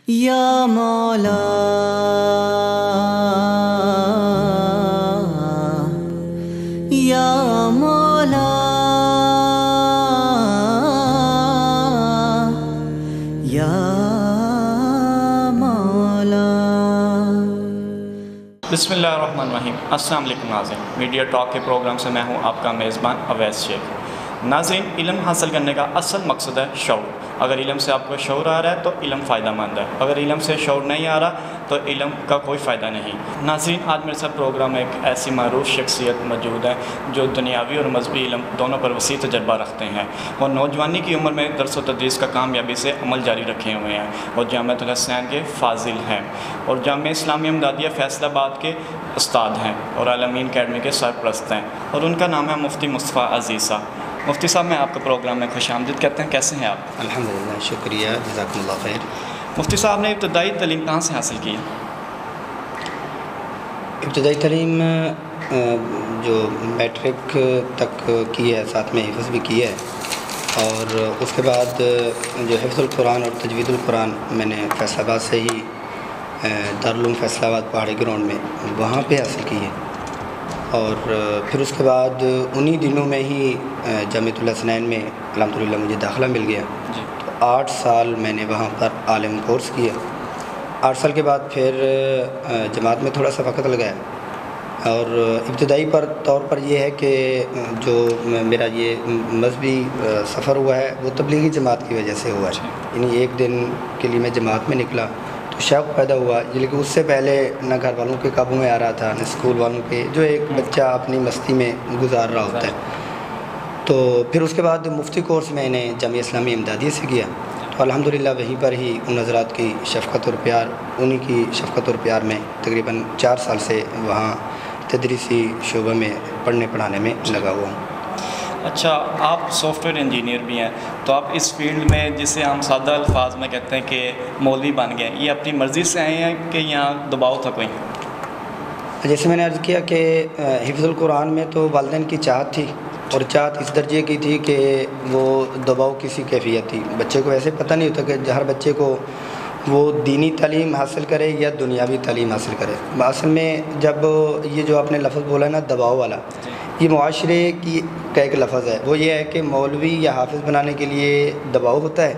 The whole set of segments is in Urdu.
یا مولا یا مولا یا مولا۔ بسم اللہ الرحمن الرحیم۔ السلام علیکم ناظرین، میڈیا ٹاک کے پروگرام سے میں ہوں آپ کا میزبان اویس شیخ۔ ناظرین، علم حاصل کرنے کا اصل مقصد ہے شعور۔ اگر علم سے آپ کو شعور آ رہا ہے تو علم فائدہ مند ہے، اگر علم سے شعور نہیں آ رہا تو علم کا کوئی فائدہ نہیں۔ ناظرین، آج میرے ساتھ پروگرام میں ایک ایسی معروف شخصیت موجود ہے جو دنیاوی اور مذہبی علم دونوں پر وسیع تجربہ رکھتے ہیں اور نوجوانی کی عمر میں درس و تدریس کا کامیابی سے عمل جاری رکھے ہوئے ہیں اور جامعۃ الحسنین کے فاضل ہیں اور جامعہ اسلامیہ امدادیہ فیصل آباد کے استاد ہیں اور عالمین اکیڈمی کے سرپرست ہیں، اور ان کا نام ہے مفتی مصطفیٰ عزیز صاحب۔ مفتی صاحب، میں آپ کے پروگرام میں خوش آمدید کہتے ہیں، کیسے ہیں آپ؟ الحمدللہ، شکریہ، جزاکم اللہ خیر۔ مفتی صاحب نے ابتدائی تعلیم کہاں سے حاصل کی؟ ابتدائی تعلیم جو میٹرک تک کی ہے، ساتھ میں حفظ بھی کی ہے، اور اس کے بعد جو حفظ القرآن اور تجوید القرآن میں نے فیصل آباد سے ہی دارالعلوم فیصل آباد پہاڑی گراؤنڈ میں وہاں پہ حاصل کی ہے، اور پھر اس کے بعد انہی دنوں میں ہی جامعۃ الحسنین میں الحمدللہ مجھے داخلہ مل گیا۔ جی۔ تو 8 سال میں نے وہاں پر عالم کورس کیا۔ 8 سال کے بعد پھر جماعت میں تھوڑا سا وقت لگایا، اور ابتدائی طور پر یہ ہے کہ جو میرا یہ مذہبی سفر ہوا ہے وہ تبلیغی جماعت کی وجہ سے ہوا ہے، یعنی ایک دن کے لیے میں جماعت میں نکلا تو شوق پیدا ہوا، لیکن اس سے پہلے نہ گھر والوں کے قابو میں آ رہا تھا نہ اسکول والوں کے، جو ایک بچہ اپنی مستی میں گزار رہا ہوتا ہے۔ تو پھر اس کے بعد مفتی کورس میں نے جامعہ اسلامیہ امدادیہ سے کیا، تو الحمدللہ وہیں پر ہی ان حضرات کی شفقت اور پیار، انہی کی شفقت اور پیار میں تقریباً 4 سال سے وہاں تدریسی شعبہ میں پڑھنے پڑھانے میں لگا ہوا ہوں۔ اچھا، آپ سافٹ ویئر انجینئر بھی ہیں، تو آپ اس فیلڈ میں جسے ہم سادہ الفاظ میں کہتے ہیں کہ مولوی بن گئے، یہ اپنی مرضی سے آئے ہیں کہ یہاں دباؤ تھا کوئی؟ جیسے میں نے عرض کیا کہ حفظ القرآن میں تو والدین کی چاہت تھی، اور چاہت اس درجے کی تھی کہ وہ دباؤ کسی کیفیت تھی۔ بچے کو ایسے پتہ نہیں ہوتا کہ ہر بچے کو وہ دینی تعلیم حاصل کرے یا دنیاوی تعلیم حاصل کرے۔ اصل میں جب یہ جو آپ نے لفظ بولا نا دباؤ والا، یہ معاشرے کا ایک لفظ ہے، وہ یہ ہے کہ مولوی یا حافظ بنانے کے لیے دباؤ ہوتا ہے،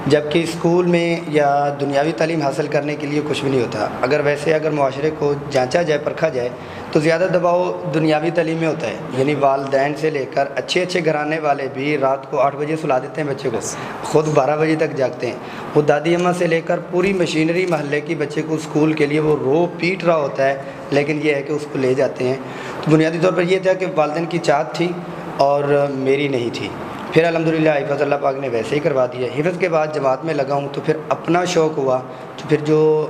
جبکہ اسکول میں یا دنیاوی تعلیم حاصل کرنے کے لیے کچھ بھی نہیں ہوتا۔ اگر معاشرے کو جانچا جائے، پرکھا جائے، تو زیادہ دباؤ دنیاوی تعلیم میں ہوتا ہے، یعنی والدین سے لے کر اچھے گھرانے والے بھی رات کو 8 بجے سلا دیتے ہیں بچے کو، خود 12 بجے تک جاگتے ہیں۔ وہ دادی اماں سے لے کر پوری مشینری محلے کی بچے کو اسکول کے لیے وہ رو پیٹ رہا ہوتا ہے، لیکن یہ ہے کہ اس کو لے جاتے ہیں۔ تو بنیادی طور پر یہ تھا کہ والدین کی چاہت تھی اور میری نہیں تھی۔ پھر الحمدللہ حفظ اللہ پاک نے ویسے ہی کروا دیا۔ حفظ کے بعد جماعت میں لگا ہوں تو پھر اپنا شوق ہوا، تو پھر جو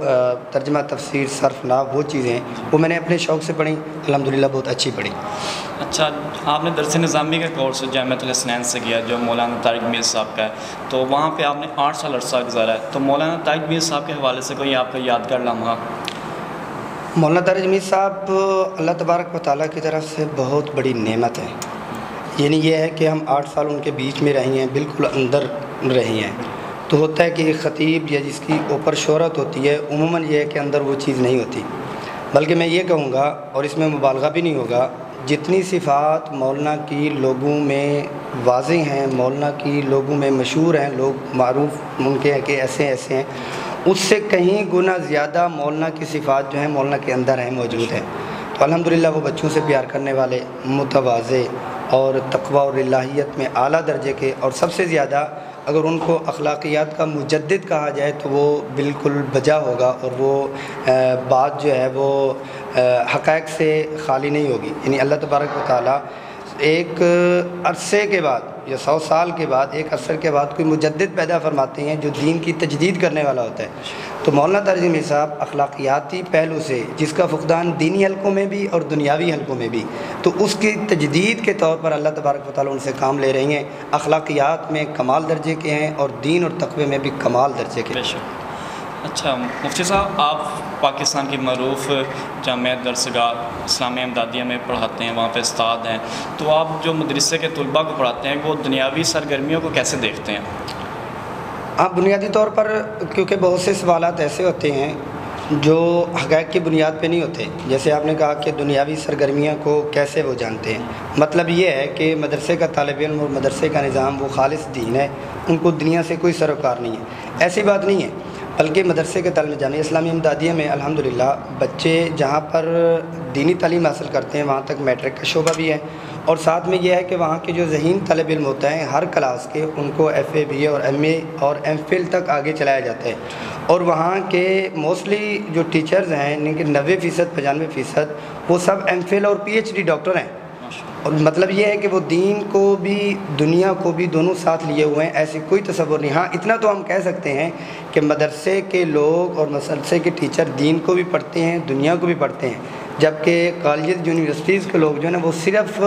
ترجمہ، تفسیر، صرف، نحو، وہ چیزیں وہ میں نے اپنے شوق سے پڑھی، الحمدللہ بہت اچھی پڑھی۔ اچھا، آپ نے درس نظامی کا کورس جامعۃ الحسنین سے کیا جو مولانا طارق میر صاحب کا ہے، تو وہاں پہ آپ نے 8 سال عرصہ گزارا ہے، تو مولانا طارق میر صاحب کے حوالے سے کوئی آپ کا یادگار لمحہ؟ مولانا طارق میر صاحب اللہ تبارک و تعالیٰ کی طرف سے بہت بڑی نعمت ہے، یعنی یہ ہے کہ ہم 8 سال ان کے بیچ میں رہے ہیں، بالکل اندر رہے ہیں۔ تو ہوتا ہے کہ ایک خطیب یا جس کی اوپر شہرت ہوتی ہے، عموماً یہ ہے کہ اندر وہ چیز نہیں ہوتی، بلکہ میں یہ کہوں گا، اور اس میں مبالغہ بھی نہیں ہوگا، جتنی صفات مولانا کی لوگوں میں واضح ہیں، مولانا کی لوگوں میں مشہور ہیں، لوگ معروف ان کے ہیں کہ ایسے ہیں، اس سے کہیں گنا زیادہ مولانا کی صفات جو ہیں مولانا کے اندر ہیں، موجود ہیں۔ تو الحمدللہ وہ بچوں سے پیار کرنے والے، متواضع اور تقوی اور الہیت میں اعلیٰ درجے کے، اور سب سے زیادہ اگر ان کو اخلاقیات کا مجدد کہا جائے تو وہ بالکل بجا ہوگا، اور وہ بات جو ہے وہ حقائق سے خالی نہیں ہوگی۔ یعنی اللہ تبارک و تعالیٰ ایک عرصے کے بعد یا 100 سال کے بعد، ایک عصر کے بعد کوئی مجدد پیدا فرماتے ہیں جو دین کی تجدید کرنے والا ہوتا ہے۔ تو مولانا طارق میر صاحب اخلاقیاتی پہلو سے، جس کا فقدان دینی حلقوں میں بھی اور دنیاوی حلقوں میں بھی، تو اس کی تجدید کے طور پر اللہ تبارک و تعالیٰ ان سے کام لے رہی ہیں۔ اخلاقیات میں کمال درجے کے ہیں اور دین اور تقوی میں بھی کمال درجے کے ہیں۔ اچھا مفتی صاحب، آپ پاکستان کی معروف جامعہ درسگاہ اسلامیہ امدادیہ میں پڑھاتے ہیں، وہاں پہ استاد ہیں، تو آپ جو مدرسے کے طلباء کو پڑھاتے ہیں وہ دنیاوی سرگرمیوں کو کیسے دیکھتے ہیں؟ ہاں، بنیادی طور پر کیونکہ بہت سے سوالات ایسے ہوتے ہیں جو حقائق کی بنیاد پہ نہیں ہوتے. جیسے آپ نے کہا کہ دنیاوی سرگرمیاں کو کیسے وہ جانتے ہیں. مطلب یہ ہے کہ مدرسے کا طالب علم اور مدرسے کا نظام وہ خالص دین ہے، ان کو دنیا سے کوئی سروکار نہیں ہے. ایسی بات نہیں ہے، بلکہ مدرسے کے طالب جامعہ اسلامی امدادیہ میں الحمدللہ بچے جہاں پر دینی تعلیم حاصل کرتے ہیں وہاں تک میٹرک کا شعبہ بھی ہے، اور ساتھ میں یہ ہے کہ وہاں کے جو ذہین طالب علم ہوتے ہیں ہر کلاس کے ان کو ایف اے بی اے اور ایم اے اور ایم فل تک آگے چلایا جاتا ہے. اور وہاں کے موسٹلی جو ٹیچرز ہیں ان کے 90% 95% وہ سب ایم فل اور پی ایچ ڈی ڈاکٹر ہیں. اور مطلب یہ ہے کہ وہ دین کو بھی دنیا کو بھی دونوں ساتھ لیے ہوئے ہیں، ایسی کوئی تصور نہیں. ہاں اتنا تو ہم کہہ سکتے ہیں کہ مدرسے کے لوگ اور مدرسے کے ٹیچر دین کو بھی پڑھتے ہیں دنیا کو بھی پڑھتے ہیں، جبکہ کالجز یونیورسٹیز کے لوگ جو ہیں نا وہ صرف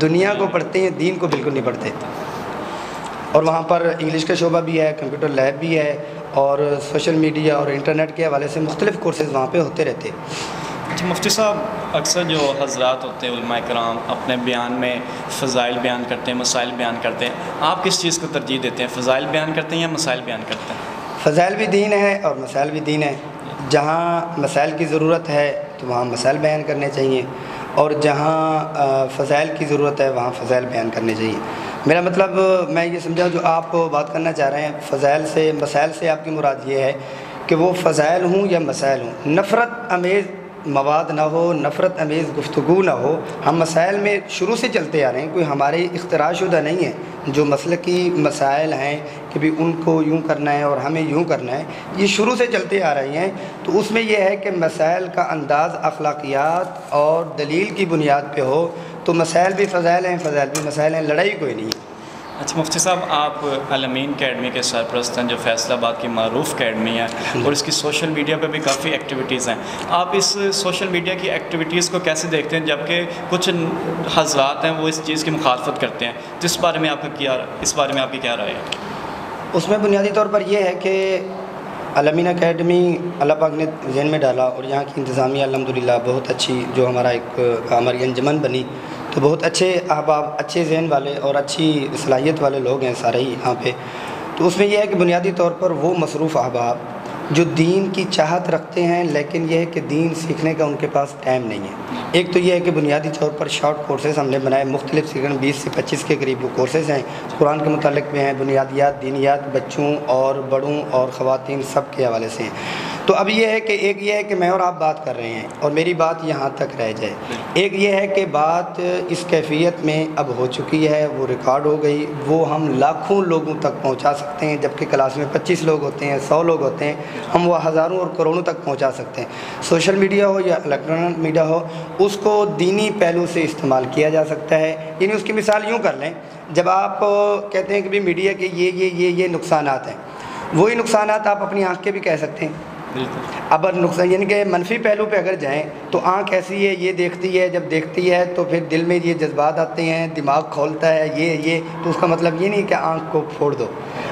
دنیا کو پڑھتے ہیں، دین کو بالکل نہیں پڑھتے. اور وہاں پر انگلش کا شعبہ بھی ہے، کمپیوٹر لیب بھی ہے، اور سوشل میڈیا اور انٹرنیٹ کے حوالے سے مختلف کورسز وہاں پہ ہوتے رہتے ہیں. اچھا مفتی صاحب، اکثر جو حضرات ہوتے ہیں علماء کرام اپنے بیان میں فضائل بیان کرتے ہیں، مسائل بیان کرتے ہیں، آپ کس چیز کو ترجیح دیتے ہیں؟ فضائل بیان کرتے ہیں یا مسائل بیان کرتے ہیں؟ فضائل بھی دین ہے اور مسائل بھی دین ہے. جہاں مسائل کی ضرورت ہے تو وہاں مسائل بیان کرنے چاہیے، اور جہاں فضائل کی ضرورت ہے وہاں فضائل بیان کرنے چاہیے. میرا مطلب میں یہ سمجھا جو آپ بات کرنا چاہ رہے ہیں فضائل سے مسائل سے آپ کی مراد یہ ہے کہ وہ فضائل ہوں یا مسائل ہوں، نفرت امیز مواد نہ ہو، نفرت امیز گفتگو نہ ہو. ہم مسائل میں شروع سے چلتے آ رہے ہیں، کوئی ہمارے اختراع شدہ نہیں ہے. جو مسلکی مسائل ہیں کہ بھی ان کو یوں کرنا ہے اور ہمیں یوں کرنا ہے، یہ شروع سے چلتے آ رہی ہیں. تو اس میں یہ ہے کہ مسائل کا انداز اخلاقیات اور دلیل کی بنیاد پہ ہو تو مسائل بھی فضائل ہیں، فضائل بھی مسائل ہیں، لڑائی کوئی نہیں ہے. اچھا مفتی صاحب، آپ الامین اکیڈمی کے سرپرست ہیں جو فیصل آباد کی معروف اکیڈمی ہے، اور اس کی سوشل میڈیا پہ بھی کافی ایکٹیویٹیز ہیں. آپ اس سوشل میڈیا کی ایکٹیویٹیز کو کیسے دیکھتے ہیں، جبکہ کچھ حضرات ہیں وہ اس چیز کی مخالفت کرتے ہیں؟ تو اس بارے میں آپ کی کیا رائے ہے؟ اس میں بنیادی طور پر یہ ہے کہ الامین اکیڈمی اللہ پاک نے ذہن میں ڈالا، اور یہاں کی انتظامیہ الحمدللہ بہت اچھی، جو ہماری انجمن بنی تو بہت اچھے احباب، اچھے ذہن والے اور اچھی صلاحیت والے لوگ ہیں سارے ہی یہاں پہ. تو اس میں یہ ہے کہ بنیادی طور پر وہ مصروف احباب جو دین کی چاہت رکھتے ہیں لیکن یہ ہے کہ دین سیکھنے کا ان کے پاس ٹائم نہیں ہے. ایک تو یہ ہے کہ بنیادی طور پر شارٹ کورسز ہم نے بنائے، مختلف 20 سے 25 کے قریب وہ کورسز ہیں، قرآن کے متعلق بھی ہیں، بنیادیات دینیات بچوں اور بڑوں اور خواتین سب کے حوالے سے ہیں. تو اب یہ ہے کہ ایک یہ ہے کہ میں اور آپ بات کر رہے ہیں اور میری بات یہاں تک رہ جائے. ایک یہ ہے کہ بات اس کیفیت میں اب ہو چکی ہے، وہ ریکارڈ ہو گئی، وہ ہم لاکھوں لوگوں تک پہنچا سکتے ہیں، جبکہ کلاس میں 25 لوگ ہوتے ہیں، 100 لوگ ہوتے ہیں، ہم وہ ہزاروں اور کروڑوں تک پہنچا سکتے ہیں. سوشل میڈیا ہو یا الیکٹرانک میڈیا ہو، اس کو دینی پہلو سے استعمال کیا جا سکتا ہے. یعنی اس کی مثال یوں کر لیں، جب آپ کہتے ہیں کہ بھی میڈیا کے یہ نقصانات ہیں، وہی نقصانات آپ اپنی آنکھ کے بھی کہہ سکتے ہیں. اب نقصان یعنی کہ منفی پہلو پہ اگر جائیں تو آنکھ ایسی ہے، یہ دیکھتی ہے، جب دیکھتی ہے تو پھر دل میں یہ جذبات آتے ہیں، دماغ کھولتا ہے، یہ تو اس کا مطلب یہ نہیں کہ آنکھ کو پھوڑ دو.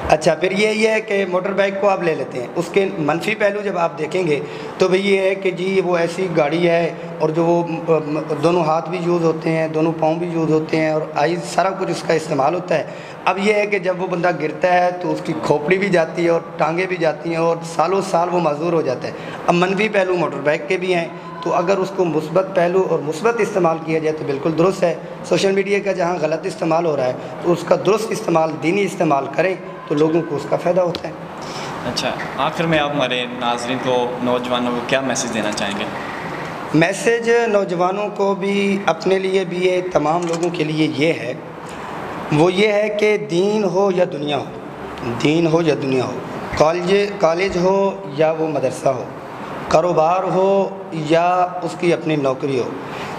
اچھا پھر یہ ہے کہ موٹر بائک کو آپ لے لیتے ہیں، اس کے منفی پہلو جب آپ دیکھیں گے تو بھئی یہ ہے کہ جی وہ ایسی گاڑی ہے اور جو وہ دونوں ہاتھ بھی یوز ہوتے ہیں، دونوں پاؤں بھی یوز ہوتے ہیں، اور آئیز سارا کچھ اس کا استعمال ہوتا ہے. اب یہ ہے کہ جب وہ بندہ گرتا ہے تو اس کی کھوپڑی بھی جاتی ہے اور ٹانگیں بھی جاتی ہیں اور سالوں سال وہ معذور ہو جاتا ہے. اب منفی پہلو موٹر بائک کے بھی ہیں، تو اگر اس کو مثبت پہلو اور مثبت استعمال کیا جائے تو بالکل درست ہے. سوشل میڈیا کا جہاں غلط استعمال ہو رہا ہے تو اس کا درست استعمال، دینی استعمال کریں تو لوگوں کو اس کا فائدہ ہوتا ہے. اچھا آخر میں آپ ہمارے ناظرین کو، نوجوانوں کو کیا میسیج دینا چاہیں گے؟ میسیج نوجوانوں کو بھی، اپنے لیے بھی ہے، تمام لوگوں کے لیے یہ ہے، وہ یہ ہے کہ دین ہو یا دنیا ہو، دین ہو یا دنیا ہو، کالج ہو یا وہ مدرسہ ہو، کاروبار ہو یا اس کی اپنی نوکری ہو،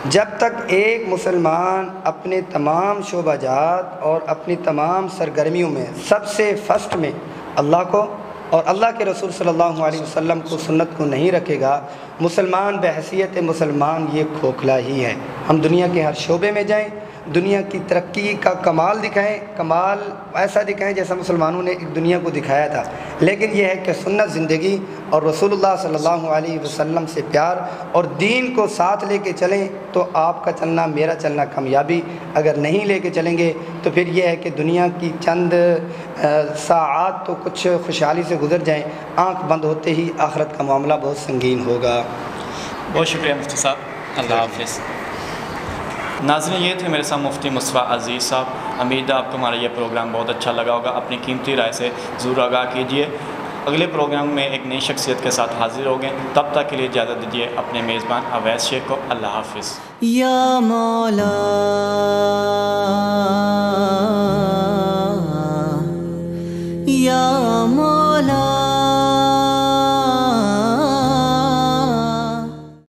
جب تک ایک مسلمان اپنے تمام شعبہ جات اور اپنی تمام سرگرمیوں میں سب سے فرسٹ میں اللہ کو اور اللہ کے رسول صلی اللہ علیہ وسلم کو، سنت کو نہیں رکھے گا، مسلمان بحیثیت مسلمان یہ کھوکھلا ہی ہے. ہم دنیا کے ہر شعبے میں جائیں، دنیا کی ترقی کا کمال دکھائیں، کمال ایسا دکھائیں جیسا مسلمانوں نے ایک دنیا کو دکھایا تھا، لیکن یہ ہے کہ سنت زندگی اور رسول اللہ صلی اللہ علیہ وسلم سے پیار اور دین کو ساتھ لے کے چلیں تو آپ کا چلنا میرا چلنا کامیابی، اگر نہیں لے کے چلیں گے تو پھر یہ ہے کہ دنیا کی چند ساعات تو کچھ خوشحالی سے گزر جائیں، آنکھ بند ہوتے ہی آخرت کا معاملہ بہت سنگین ہوگا۔ بہت شکریہ مفتی صاحب، اللہ حافظ۔ ناظرین، یہ تھے میرے ساتھ مفتی مصطفیٰ عزیز صاحب۔ امید ہے آپ کو ہمارا یہ پروگرام بہت اچھا لگا ہوگا۔ اپنی قیمتی رائے سے ضرور آگاہ کیجیے۔ اگلے پروگرام میں ایک نئی شخصیت کے ساتھ حاضر ہو گئے، تب تک کے لیے اجازت دیجیے اپنے میزبان اویس شیخ کو۔ اللہ حافظ۔ یا مولا